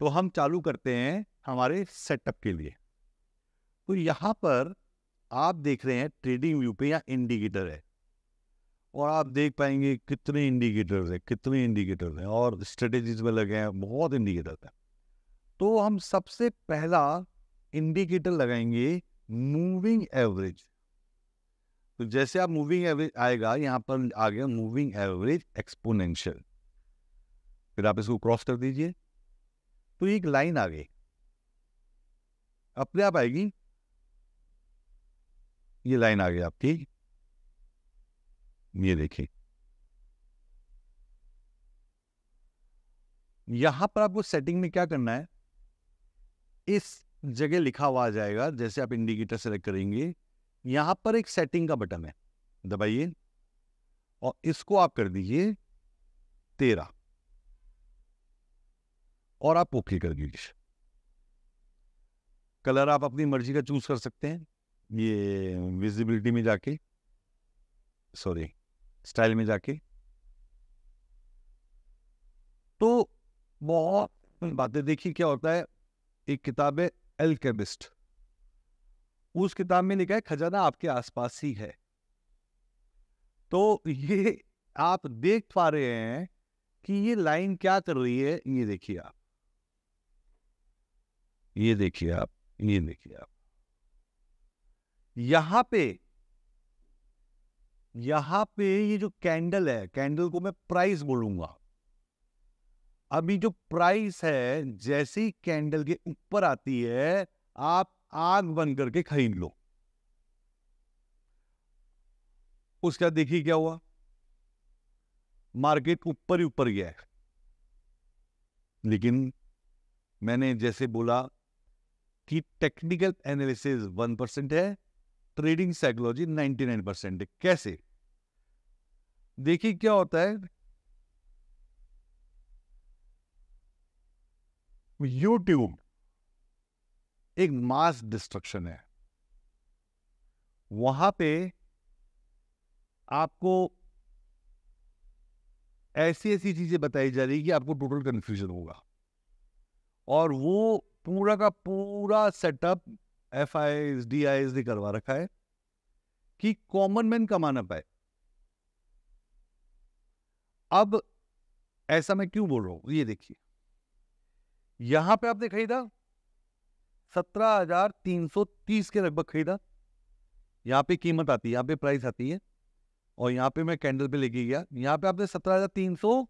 तो हम चालू करते हैं हमारे सेटअप के लिए। तो यहां पर आप देख रहे हैं ट्रेडिंग व्यू पे या इंडिकेटर है, और आप देख पाएंगे कितने इंडिकेटर्स हैं और स्ट्रेटेजीज में लगे हैं, बहुत इंडिकेटर्स हैं। तो हम सबसे पहला इंडिकेटर लगाएंगे मूविंग एवरेज। तो जैसे आप मूविंग एवरेज आएगा, यहां पर आ गया मूविंग एवरेज एक्सपोनेंशियल, फिर आप इसको क्रॉस कर दीजिए तो एक लाइन आ गई, अपने आप आएगी, ये लाइन आ गई आपकी, ये देखिए। यहां पर आपको सेटिंग में क्या करना है, इस जगह लिखा हुआ आ जाएगा, जैसे आप इंडिकेटर सेलेक्ट करेंगे यहां पर एक सेटिंग का बटन है, दबाइए और इसको आप कर दीजिए 13 और आप ओके कर दीजिए। कलर आप अपनी मर्जी का चूज कर सकते हैं, ये विजिबिलिटी में जाके, सॉरी स्टाइल में जाके। तो बहुत बातें देखिए क्या होता है, एक किताब है एल्केमिस्ट, उस किताब में लिखा है खजाना आपके आसपास ही है। तो ये आप देख पा रहे हैं कि ये लाइन क्या कर रही है, ये देखिए आप, ये देखिए आप, ये देखिए आप, यहां पे ये जो कैंडल है, कैंडल को मैं प्राइस बोलूंगा। अभी जो प्राइस है जैसे ही कैंडल के ऊपर आती है, आप आंख बंद करके खरीद लो। उसका देखिए क्या हुआ, मार्केट ऊपर ही ऊपर गया है। लेकिन मैंने जैसे बोला कि टेक्निकल एनालिसिस 1% है, ट्रेडिंग साइकोलॉजी 99% है। कैसे, देखिए क्या होता है, यूट्यूब एक मास डिस्ट्रक्शन है, वहां पे आपको ऐसी ऐसी चीजें बताई जा रही कि आपको टोटल कंफ्यूजन होगा, और वो पूरा का पूरा सेटअप FIs DIs ने करवा रखा है कि कॉमन मैन कमा ना पाए। अब ऐसा मैं क्यों बोल रहा हूं, ये देखिए, यहां पे आपने खरीदा 17,330 के लगभग खरीदा, यहां पे कीमत आती है, यहां पे प्राइस आती है, और यहां पे मैं कैंडल पे लेके गया, यहां पे आपने 17,300,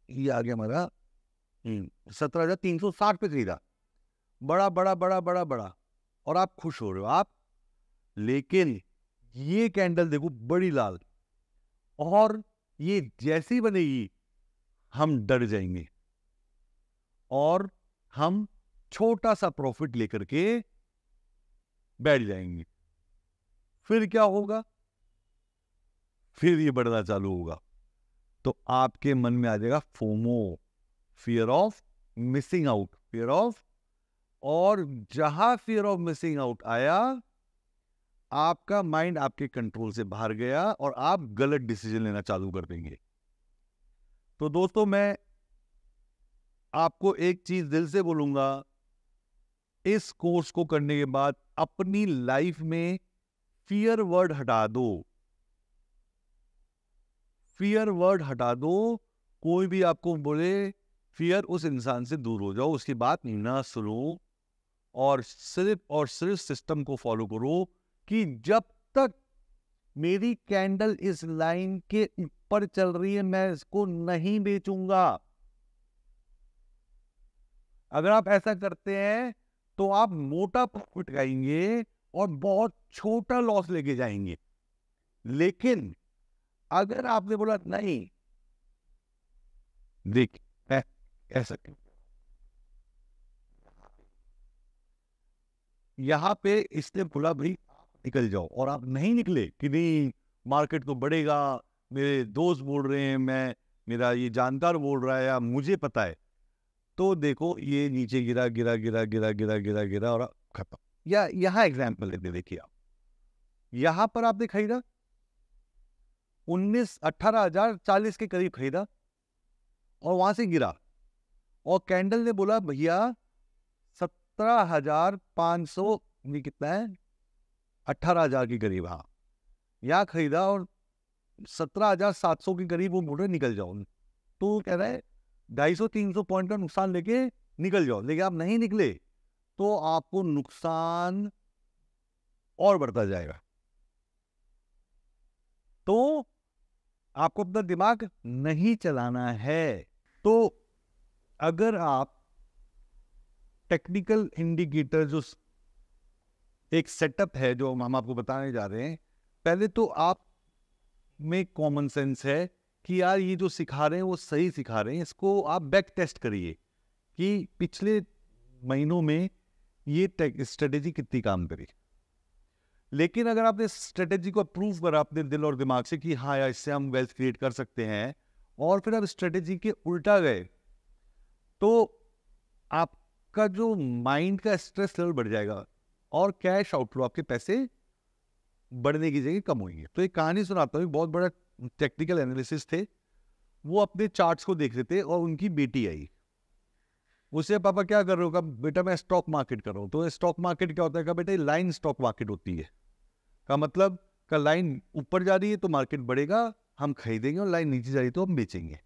ये आ गया हमारा 17,360 पे खरीदा, बड़ा बड़ा बड़ा बड़ा बड़ा, और आप खुश हो रहे हो आप। लेकिन ये कैंडल देखो बड़ी लाल, और ये जैसी बनेगी हम डर जाएंगे और हम छोटा सा प्रॉफिट लेकर के बैठ जाएंगे। फिर क्या होगा, फिर ये बढ़ना चालू होगा, तो आपके मन में आ जाएगा FOMO, fear of missing out, fear of, और जहां फियर ऑफ मिसिंग आउट आया, आपका माइंड आपके कंट्रोल से बाहर गया और आप गलत डिसीजन लेना चालू कर देंगे। तो दोस्तों मैं आपको एक चीज दिल से बोलूंगा, इस कोर्स को करने के बाद अपनी लाइफ में फियर वर्ड हटा दो, फियर वर्ड हटा दो। कोई भी आपको बोले फियर, उस इंसान से दूर हो जाओ, उसकी बात ना सुनो, और सिर्फ सिस्टम को फॉलो करो कि जब तक मेरी कैंडल इस लाइन के ऊपर चल रही है मैं इसको नहीं बेचूंगा। अगर आप ऐसा करते हैं तो आप मोटा प्रॉफिट खाएंगे और बहुत छोटा लॉस लेके जाएंगे। लेकिन अगर आपने बोला नहीं, देख मैं ऐसा क्यों, यहां पे इसने बोला भाई निकल जाओ, और आप नहीं निकले कि नहीं मार्केट तो बढ़ेगा, मेरे दोस्त बोल रहे हैं, मैं, मेरा ये जानकार बोल रहा है, या मुझे पता है, तो देखो ये नीचे गिरा गिरा गिरा गिरा गिरा गिरा गिरा और खत्म। या यहां एग्जाम्पल लेते देखिए आप, यहां पर आपने खरीदा 18,040 के करीब खरीदा और वहां से गिरा, और कैंडल ने बोला भैया 17,500, ये कितना है, 18,000 के करीब, हाँ, यहाँ खरीदा और 17,700 के करीब वो बोल रहे निकल जाओ। तो कह रहा है 250-300 पॉइंट का नुकसान लेके निकल जाओ, लेकिन आप नहीं निकले तो आपको नुकसान और बढ़ता जाएगा। तो आपको अपना दिमाग नहीं चलाना है। तो अगर आप टेक्निकल इंडिकेटर जो एक सेटअप है जो हम आपको बताने जा रहे हैं, पहले तो आप में कॉमन सेंस है कि यार ये जो सिखा रहे हैं वो सही सिखा रहे हैं, इसको आप बैक टेस्ट करिए कि पिछले महीनों में ये स्ट्रेटेजी कितनी काम करी। लेकिन अगर आपने स्ट्रेटेजी को अप्रूव करा अपने दिल और दिमाग से कि हाँ यार इससे हम वेल्थ क्रिएट कर सकते हैं, और फिर आप स्ट्रेटेजी के उल्टा गए, तो आपका जो माइंड का स्ट्रेस लेवल बढ़ जाएगा और कैश आउटफ्लो, आपके पैसे बढ़ने की जगह कम होंगे। तो एक कहानी सुनाता हूँ। एक बहुत बड़ा टेक्निकल एनालिसिस थे, वो अपने चार्ट्स को देख रहे थे और उनकी बेटी आई। उसे पापा क्या कर रहे हो? कहा बेटा मैं स्टॉक मार्केट कर रहा हूँ। तो स्टॉक मार्केट क्या होता है? कहा बेटा लाइन स्टॉक मार्केट होती है। का मतलब का लाइन ऊपर जा रही है तो मार्केट बढ़ेगा, हम खरीदेंगे, और लाइन नीचे जा रही है तो हम बेचेंगे।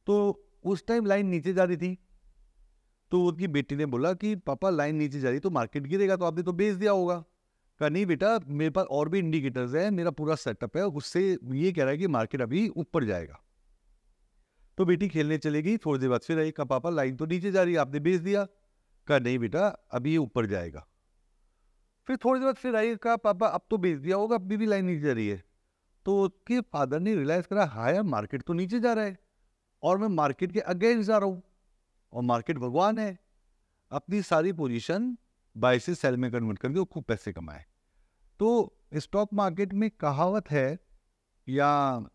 तो उस टाइम लाइन नीचे जा रही थी, तो उसकी बेटी ने बोला कि पापा लाइन नीचे जा रही तो मार्केट गिरेगा, तो आपने तो बेच दिया होगा। कहा नहीं बेटा, मेरे पास और भी इंडिकेटर्स है, मेरा पूरा सेटअप है, उससे ये कह रहा है कि मार्केट अभी ऊपर जाएगा। तो बेटी खेलने चलेगी, थोड़ी देर बाद फिर आई। कहा पापा लाइन तो नीचे जा रही है, आपने बेच दिया। कहा नहीं बेटा, अभी ये ऊपर जाएगा। फिर थोड़ी देर बाद फिर आई। कहा पापा अब तो बेच दिया होगा, अभी भी लाइन नीचे जा रही है। तो उसके फादर ने रियलाइज करा, हाँ यार मार्केट तो नीचे जा रहा है और मैं मार्केट के अगेंस्ट जा रहा हूँ, और मार्केट भगवान है। अपनी सारी पोजीशन बाय से सेल में कन्वर्ट करके वो खूब पैसे कमाए। तो स्टॉक मार्केट में कहावत है या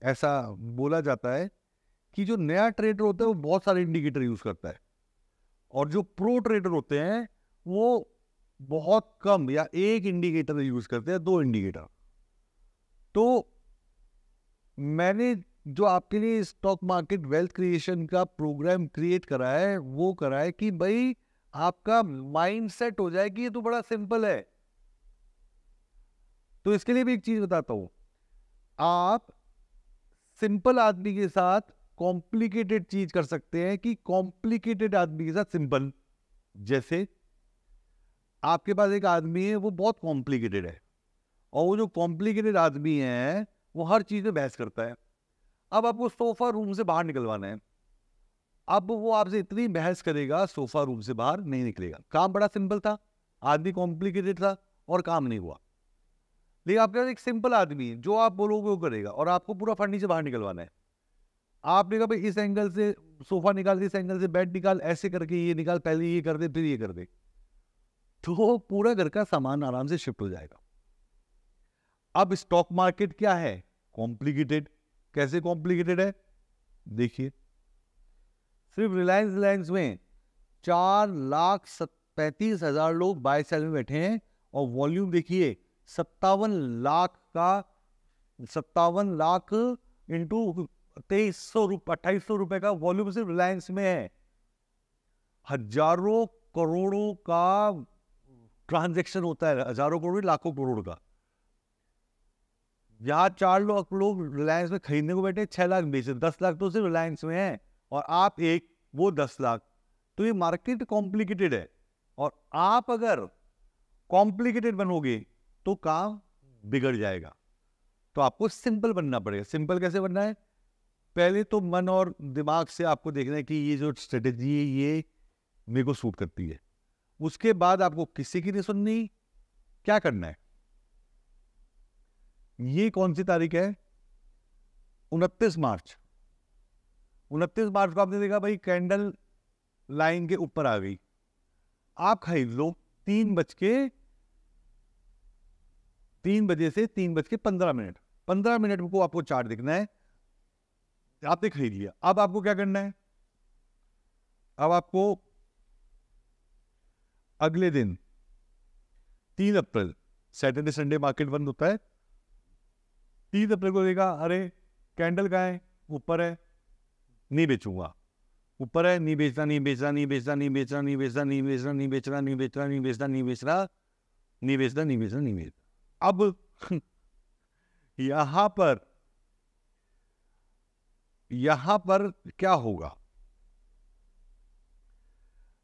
ऐसा बोला जाता है कि जो नया ट्रेडर होता है वो बहुत सारे इंडिकेटर यूज करता है, और जो प्रो ट्रेडर होते हैं वो बहुत कम या एक इंडिकेटर यूज करते हैं, 2 इंडिकेटर। तो मैंने जो आपके लिए स्टॉक मार्केट वेल्थ क्रिएशन का प्रोग्राम क्रिएट करा है, वो करा है कि भाई आपका माइंड सेट हो जाए कि ये तो बड़ा सिंपल है। तो इसके लिए भी एक चीज बताता हूं, आप सिंपल आदमी के साथ कॉम्प्लिकेटेड चीज कर सकते हैं कि कॉम्प्लिकेटेड आदमी के साथ सिंपल। जैसे आपके पास एक आदमी है, वो बहुत कॉम्प्लिकेटेड है, और वो जो कॉम्प्लिकेटेड आदमी है वो हर चीज में बहस करता है। अब आपको सोफा रूम से बाहर निकलवाना है, अब वो आपसे इतनी बहस करेगा, सोफा रूम से बाहर नहीं निकलेगा। काम बड़ा सिंपल था, आदमी कॉम्प्लिकेटेड था और काम नहीं हुआ। लेकिन आपके पास एक सिंपल आदमी है, जो आप बोलोगे वो करेगा, और आपको पूरा फर्नीचर बाहर निकलवाना है। आपने कहा भाई इस एंगल से सोफा निकाल, इस एंगल से बेड निकाल, ऐसे करके ये निकाल, पहले ये कर दे फिर ये कर दे, तो पूरा घर का सामान आराम से शिफ्ट हो जाएगा। अब स्टॉक मार्केट क्या है? कॉम्प्लिकेटेड। कैसे कॉम्प्लिकेटेड है? देखिए, सिर्फ रिलायंस में 4,35,000 लोग बाय सेल में बैठे हैं, और वॉल्यूम देखिए 57 लाख का, 57 लाख इंटू 2800 रुपए का वॉल्यूम सिर्फ रिलायंस में है। हजारों करोड़ों का ट्रांजैक्शन होता है, हजारों करोड़, लाखों करोड़ का। यहां 4 लाख लोग रिलायंस में खरीदने को बैठे, 6 लाख बेचे, 10 लाख तो सिर्फ रिलायंस में है, और आप एक, वो 10 लाख। तो ये मार्केट कॉम्प्लिकेटेड है, और आप अगर कॉम्प्लिकेटेड बनोगे तो काम बिगड़ जाएगा। तो आपको सिंपल बनना पड़ेगा। सिंपल कैसे बनना है? पहले तो मन और दिमाग से आपको देखना है कि ये जो स्ट्रेटेजी है ये मेरे को सूट करती है। उसके बाद आपको किसी की नहीं सुननी। क्या करना है? ये कौन सी तारीख है? 29 मार्च। 29 मार्च को आपने देखा भाई कैंडल लाइन के ऊपर आ गई, आप खरीद लो 3 बजे से 3:15। 15 मिनट को आपको चार्ट दिखना है, आपने खरीद लिया। अब आपको क्या करना है? अब आपको अगले दिन 3 अप्रैल, सैटरडे संडे मार्केट बंद होता है, 3 अप्रैल को देखा अरे कैंडल कहाँ है? ऊपर है, नहीं बेचूंगा। ऊपर है, नहीं बेचना नहीं बेचना नहीं बेचना नहीं बेचना नहीं बेचना नहीं बेचना नहीं बेचना नहीं बेचना नहीं बेचना नहीं बेचना नहीं बेचना नहीं बेचना नहीं बेचना। अब यहां पर क्या होगा,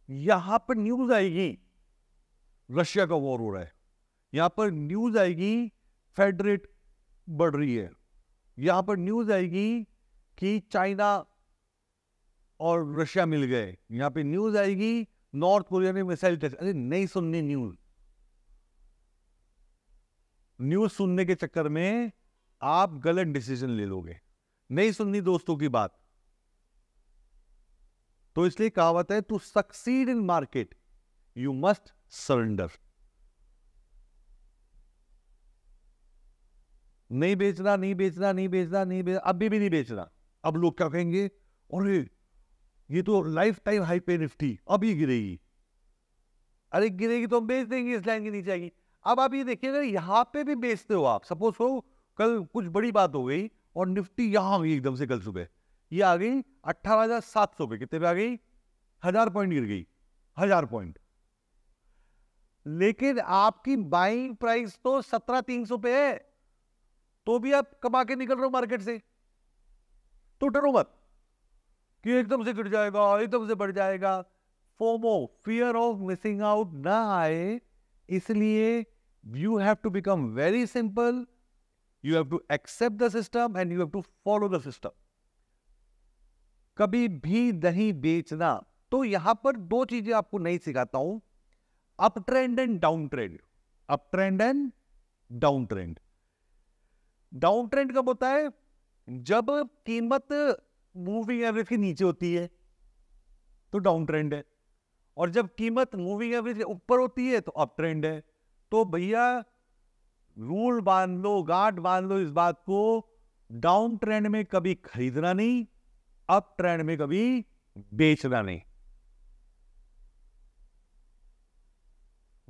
यहां पर न्यूज आएगी रशिया का वॉर हो रहा है, यहां पर न्यूज आएगी फेड रेट बढ़ रही है, यहां पर न्यूज आएगी कि चाइना और रशिया मिल गए, यहां पे न्यूज आएगी नॉर्थ कोरिया ने मिसाइल टेस्ट। अरे नहीं सुननी न्यूज, न्यूज सुनने के चक्कर में आप गलत डिसीजन ले लोगे। नहीं सुननी दोस्तों की बात। तो इसलिए कहावत है, to succeed in market you must surrender. नहीं बेचना नहीं बेचना नहीं बेचना नहीं बेचना, अभी भी नहीं बेचना। अब लोग क्या कहेंगे, अरे ये तो लाइफ टाइम हाई पे निफ्टी अभी गिरेगी। अरे गिरेगी तो हम बेच देंगे, इस लाइन के नीचे आएगी। अब आप ये देखिए, अगर यहां पे भी बेचते हो आप, सपोज हो कल कुछ बड़ी बात हो गई और निफ्टी यहां आ गई एकदम से, कल सुबह ये आ गई 18,700 पे, कितने पे आ गई, 1000 पॉइंट गिर गई, 1000 पॉइंट। लेकिन आपकी बाइंग प्राइस तो 17,300 पे है, तो भी आप कमा के निकल रहे हो मार्केट से। तो डरो मत कि एकदम से गिर जाएगा, एकदम से बढ़ जाएगा। FOMO, fear of missing out ना आए, इसलिए you have to become very simple, you have to accept the system and you have to follow the system. कभी भी नहीं बेचना। तो यहां पर दो चीजें आपको नहीं सिखाता हूं, up trend and down trend. Up trend and down trend. Down trend कब होता है, जब कीमत मूविंग एवरेज के नीचे होती है तो डाउन ट्रेंड है, और जब कीमत मूविंग एवरेज के ऊपर होती है तो अप ट्रेंड है। तो भैया रूल बांध लो, गांठ बांध लो इस बात को, डाउन ट्रेंड में कभी खरीदना नहीं, अप ट्रेंड में कभी बेचना नहीं।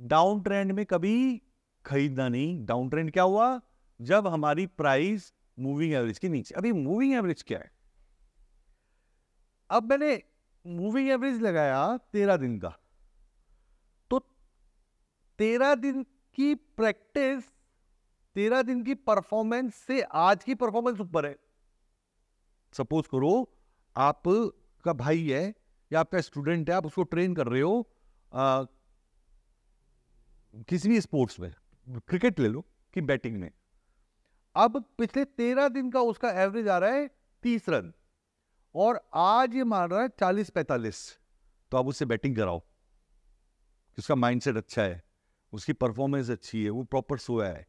डाउन ट्रेंड में कभी खरीदना नहीं। डाउन ट्रेंड क्या हुआ, जब हमारी प्राइस मूविंग एवरेज के नीचे। अभी मूविंग एवरेज क्या है, अब मैंने मूविंग एवरेज लगाया 13 दिन का, तो 13 दिन की प्रैक्टिस, 13 दिन की परफॉर्मेंस से आज की परफॉर्मेंस ऊपर है। सपोज करो आपका भाई है या आपका स्टूडेंट है, आप उसको ट्रेन कर रहे हो किसी भी स्पोर्ट्स में, क्रिकेट ले लो कि बैटिंग में। अब पिछले 13 दिन का उसका एवरेज आ रहा है 30 रन, और आज ये मार रहा है 40-45, तो आप उससे बैटिंग कराओ। उसका माइंडसेट अच्छा है, उसकी परफॉर्मेंस अच्छी है, वो प्रॉपर सोया है।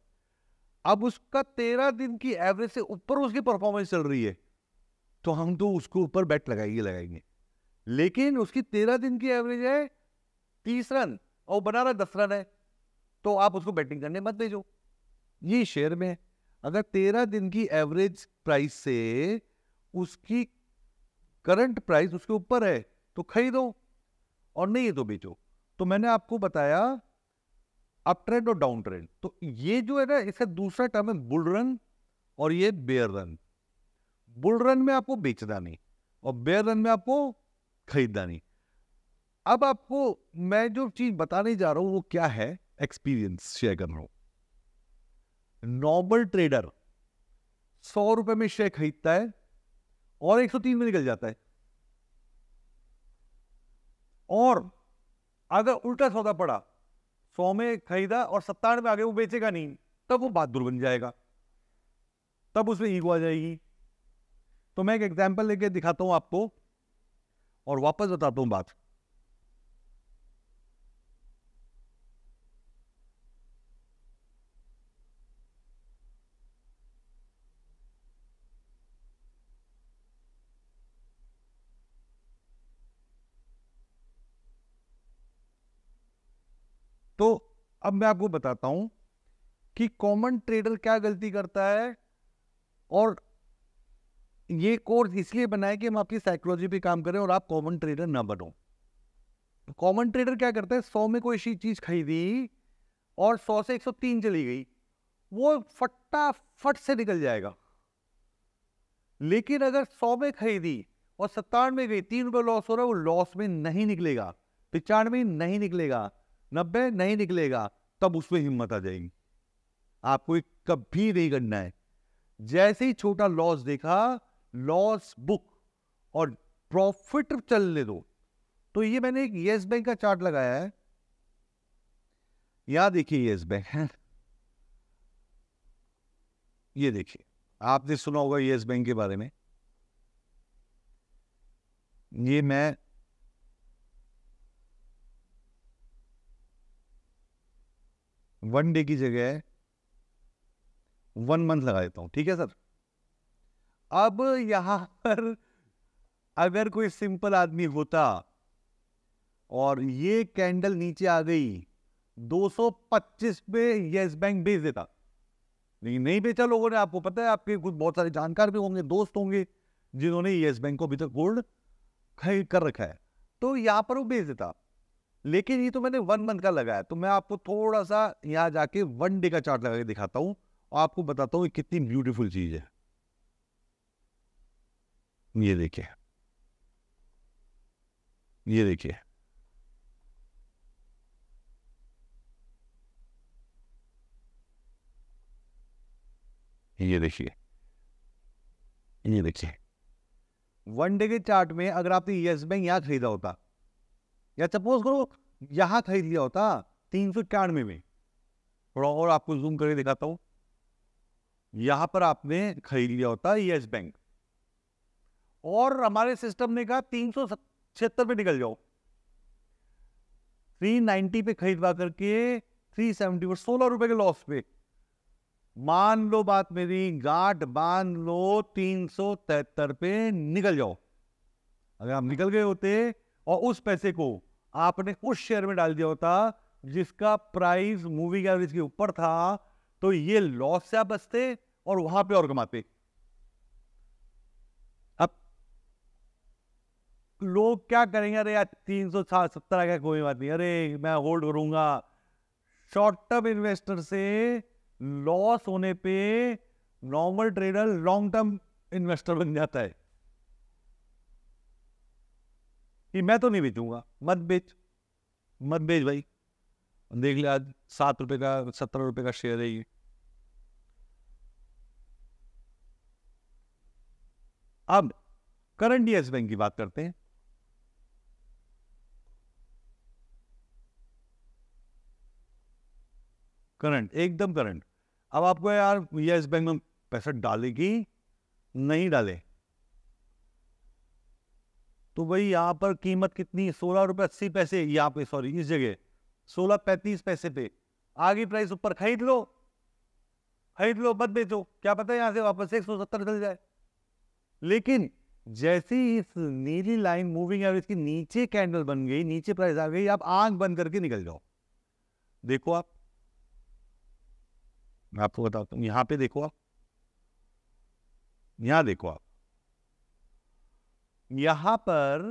अब उसका 13 दिन की एवरेज से ऊपर उसकी परफॉर्मेंस चल रही है, तो हम तो उसको ऊपर बैट लगाएंगे। लेकिन उसकी 13 दिन की एवरेज है 30 रन और बना रहा 10 रन है, तो आप उसको बैटिंग करने मत भेजो। ये शेयर में अगर 13 दिन की एवरेज प्राइस से उसकी करंट प्राइस उसके ऊपर है तो खरीदो, और नहीं है तो बेचो। तो मैंने आपको बताया अप ट्रेंड और डाउन ट्रेंड। तो ये जो है ना, इसका दूसरा टर्म है बुल रन, और ये बेयर रन। बुल रन में आपको बेचना नहीं और बेयर रन में आपको खरीदना नहीं। अब आपको मैं जो चीज बताने जा रहा हूं वो क्या है, एक्सपीरियंस शेयर कर रहा हूं। नॉर्मल ट्रेडर 100 रुपए में शेयर खरीदता है और 103 में निकल जाता है, और अगर उल्टा सौदा पड़ा, 100 में खरीदा और 97 में आ गया, वो बेचेगा नहीं, तब वो बहादुर बन जाएगा, तब उसमें ईगो आ जाएगी। तो मैं एक एग्जांपल लेके दिखाता हूं आपको और वापस बताता हूं बात। तो अब मैं आपको बताता हूं कि कॉमन ट्रेडर क्या गलती करता है, और ये कोर्स इसलिए बना है कि हम आपकी साइकोलॉजी पे काम करें और आप कॉमन ट्रेडर ना बनो। कॉमन ट्रेडर क्या करता है, 100 में कोई चीज खरीदी और 100 से 103 चली गई, वो फटाफट से निकल जाएगा। लेकिन अगर 100 में खरीदी और 97 गई, 3 रुपए लॉस हो रहा है, वो लॉस में नहीं निकलेगा, 95 नहीं निकलेगा, 90 नहीं निकलेगा, तब उसमें हिम्मत आ जाएगी। आपको ये कभी नहीं करना है। जैसे ही छोटा लॉस देखा, लॉस बुक और प्रॉफिट चलने दो। तो ये मैंने एक यस बैंक का चार्ट लगाया है, यहां देखिए यस बैंक है, ये देखिए, आपने सुना होगा यस बैंक के बारे में। ये मैं वन डे की जगह 1 मंथ लगा देता हूं, ठीक है सर। अब यहां पर अगर कोई सिंपल आदमी होता और ये कैंडल नीचे आ गई 225 पे, यस बैंक बेच देता, लेकिन नहीं बेचा लोगों ने। आपको पता है, आपके कुछ बहुत सारे जानकार भी होंगे, दोस्त होंगे, जिन्होंने यस बैंक को अभी तक होल्ड खरीद कर रखा है, तो यहां पर वो बेच देता। लेकिन ये तो मैंने 1 मंथ का लगाया, तो मैं आपको थोड़ा सा यहां जाके 1 डे का चार्ट लगा के दिखाता हूं और आपको बताता हूं ये कितनी ब्यूटीफुल चीज है। ये देखिए, ये देखिए, ये देखिए, ये देखिए, 1 डे के चार्ट में अगर आपने यस बैंक यहां खरीदा होता, या सपोज करो यहां खरीद लिया होता 391 में, थोड़ा और आपको जूम करके दिखाता हूं, यहां पर आपने खरीद लिया होता यस बैंक, और हमारे सिस्टम ने कहा 376 पे निकल जाओ, 390 पे खरीदवा करके 370 पर, 16 रुपए के लॉस पे। मान लो बात मेरी, गांठ बांध लो, 373 पे निकल जाओ। अगर आप निकल गए होते और उस पैसे को आपने उस शेयर में डाल दिया होता जिसका प्राइस मूविंग एवरेज के ऊपर था, तो ये लॉस से आप बचते और वहां पे और कमाते। अब लोग क्या करेंगे, अरे यार 370 आ गया, कोई बात नहीं, अरे मैं होल्ड करूंगा। शॉर्ट टर्म इन्वेस्टर से लॉस होने पे normal trader long term investor बन जाता है कि मैं तो नहीं बेचूंगा। मत बेच, मत बेच भाई, देख ले आज 7 रुपए का, 17 रुपए का शेयर है ये। अब करंट यस बैंक की बात करते हैं। करंट, एकदम करंट। अब आपको यार यस बैंक में पैसा डालेगी, नहीं डाले तो भाई यहां पर कीमत कितनी, 16 रुपए 80 पैसे, यहां पे सॉरी इस जगह 16.35 पैसे पे आगे प्राइस ऊपर, खरीद लो, खरीद लो, मत बेचो, क्या पता यहां से वापस 170 चल जाए। लेकिन जैसे ही इस नीली लाइन मूविंग एवरेज की नीचे कैंडल बन गई, नीचे प्राइस आ गई, आप आंख बंद करके निकल जाओ। देखो आप, मैं आपको बताता हूं, यहां पे देखो आप, यहां देखो आप, यहां पर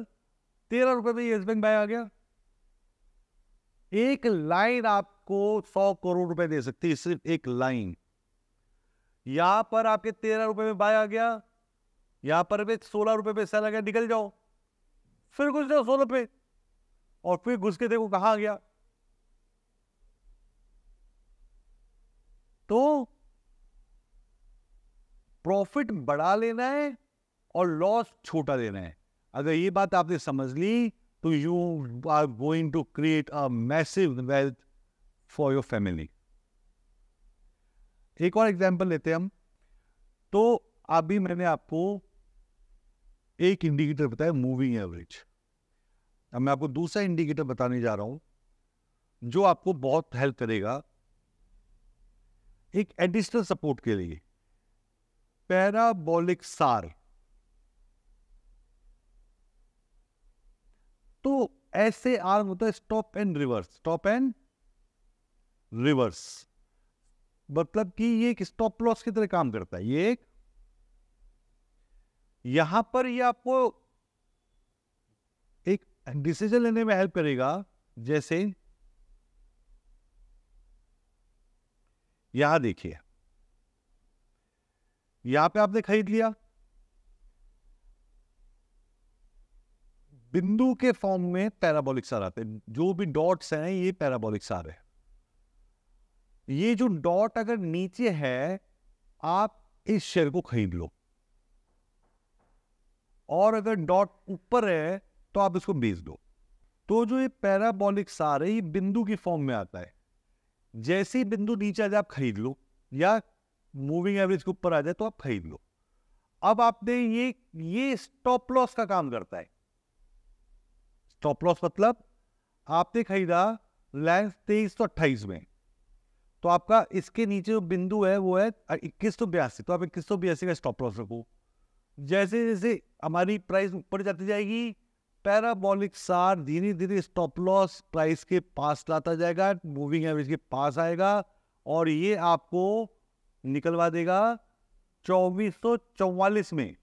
13 रुपए में यस बैंक बाय आ गया। एक लाइन आपको 100 करोड़ रुपए दे सकती है, सिर्फ एक लाइन। यहां पर आपके 13 रुपए में बाय आ गया, यहां पर भी 16 रुपए पे सेल आ गया, निकल जाओ, फिर घुस जाओ 16 पे, और फिर घुस के देखो कहां आ गया। तो प्रॉफिट बढ़ा लेना है और लॉस छोटा लेना है। अगर ये बात आपने समझ ली तो you are going to create a massive wealth for your family. एक और एग्जांपल लेते हैं हम। तो अभी मैंने आपको एक इंडिकेटर बताया, मूविंग एवरेज। अब मैं आपको दूसरा इंडिकेटर बताने जा रहा हूं जो आपको बहुत हेल्प करेगा एक एडिशनल सपोर्ट के लिए, पैराबोलिक सार। तो ऐसे आर्म होता है stop and reverse, stop and reverse, मतलब कि ये एक स्टॉप लॉस की तरह काम करता है। ये एक यहां पर ये आपको एक डिसीजन लेने में हेल्प करेगा। जैसे यहां देखिए, यहां पे आपने खरीद लिया, बिंदु के फॉर्म में पैराबोलिक सार आते हैं। जो भी डॉट्स हैं ये पैराबोलिक सार है। ये जो डॉट अगर नीचे है, आप इस शेयर को खरीद लो, और अगर डॉट ऊपर है तो आप इसको बेच दो। तो जो ये पैराबोलिक सार है ये बिंदु की फॉर्म में आता है। जैसे ही बिंदु नीचे आ जाए आप खरीद लो, या मूविंग एवरेज के ऊपर आ जाए तो आप खरीद लो। अब आपने ये स्टॉप लॉस का काम करता है। स्टॉप लॉस मतलब आपने खरीदा रिलायंस 2328 में, तो आपका इसके नीचे जो बिंदु है वो है 2182, तो आप 2182 का स्टॉप लॉस रखो। जैसे जैसे हमारी प्राइस ऊपर जाती जाएगी, पैराबोलिक सार धीरे धीरे स्टॉप लॉस प्राइस के पास लाता जाएगा, मूविंग एवरेज के पास आएगा, और ये आपको निकलवा देगा 2444 में।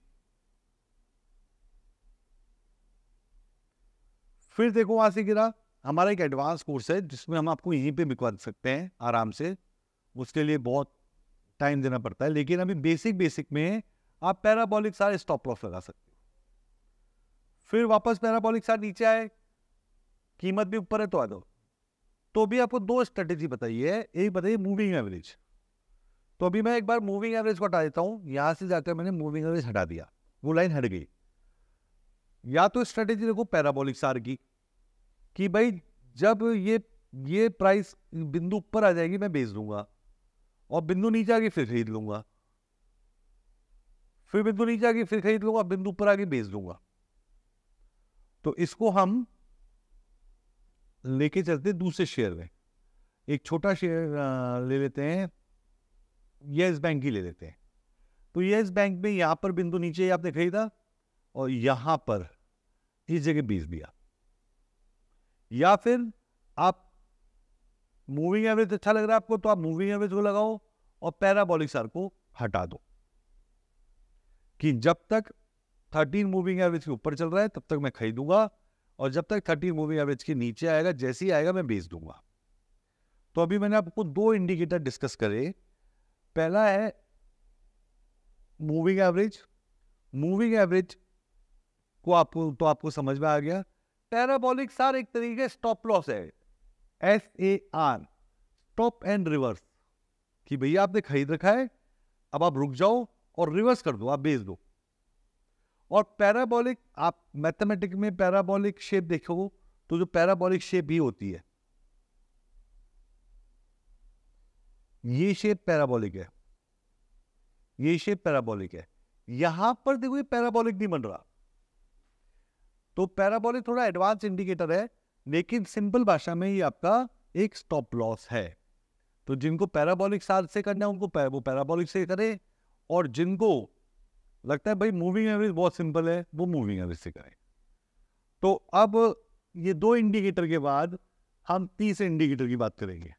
फिर देखो वहां से गिरा। हमारा एक एडवांस कोर्स है जिसमें हम आपको यहीं पे बिकवा सकते हैं आराम से, उसके लिए बहुत टाइम देना पड़ता है, लेकिन अभी बेसिक में आप पैराबोलिक सार स्टॉप लॉस लगा सकते हो। फिर वापस पैराबोलिक सार नीचे आए, कीमत भी ऊपर है तो आ दो। तो भी आपको दो स्ट्रेटेजी बताइए, एक बताइए मूविंग एवरेज। तो अभी मैं एक बार मूविंग एवरेज को हटा देता हूं, यहां से जाकर मैंने मूविंग एवरेज हटा दिया, वो लाइन हट गई। या तो स्ट्रेटेजी देखो पैराबोलिक सार की, कि भाई जब ये प्राइस बिंदु ऊपर आ जाएगी मैं बेच दूंगा, और बिंदु नीचे आ गई फिर खरीद लूंगा, फिर बिंदु नीचे आ गई फिर खरीद लूंगा, बिंदु ऊपर आ गई बेच दूंगा। तो इसको हम लेके चलते दूसरे शेयर में। एक छोटा शेयर ले लेते हैं, यस बैंक ही ले लेते हैं। तो यस बैंक में यहां पर बिंदु नीचे आपने खरीदा और यहां पर इस जगह बेच दिया। या फिर आप मूविंग एवरेज अच्छा लग रहा है आपको तो आप मूविंग एवरेज को लगाओ और पैराबोलिक सार को हटा दो, कि जब तक 13 मूविंग एवरेज के ऊपर चल रहा है तब तक मैं खरीदूंगा, और जब तक 13 मूविंग एवरेज के नीचे आएगा, जैसे ही आएगा मैं बेच दूंगा। तो अभी मैंने आपको दो इंडिकेटर डिस्कस करे। पहला है मूविंग एवरेज। मूविंग एवरेज को आपको समझ में आ गया। पैराबोलिक सार एक तरीके का स्टॉप लॉस है, SAR, स्टॉप एंड रिवर्स, कि भैया आपने खरीद रखा है, अब आप रुक जाओ और रिवर्स कर दो, आप बेच दो। और पैराबोलिक, आप मैथमेटिक्स में पैराबोलिक शेप देखो तो जो पैराबोलिक शेप ही होती है, ये शेप पैराबोलिक है, ये शेप पैराबोलिक है। यहां पर देखो ये पैराबोलिक नहीं बन रहा। तो पैराबोलिक थोड़ा एडवांस इंडिकेटर है, लेकिन सिंपल भाषा में ये आपका एक स्टॉप लॉस है। तो जिनको पैराबोलिक सार से करना है उनको वो पैराबोलिक से करें, और जिनको लगता है भाई मूविंग एवरेज बहुत सिंपल है वो मूविंग एवरेज से करें। तो अब ये दो इंडिकेटर के बाद हम तीसरे इंडिकेटर की बात करेंगे।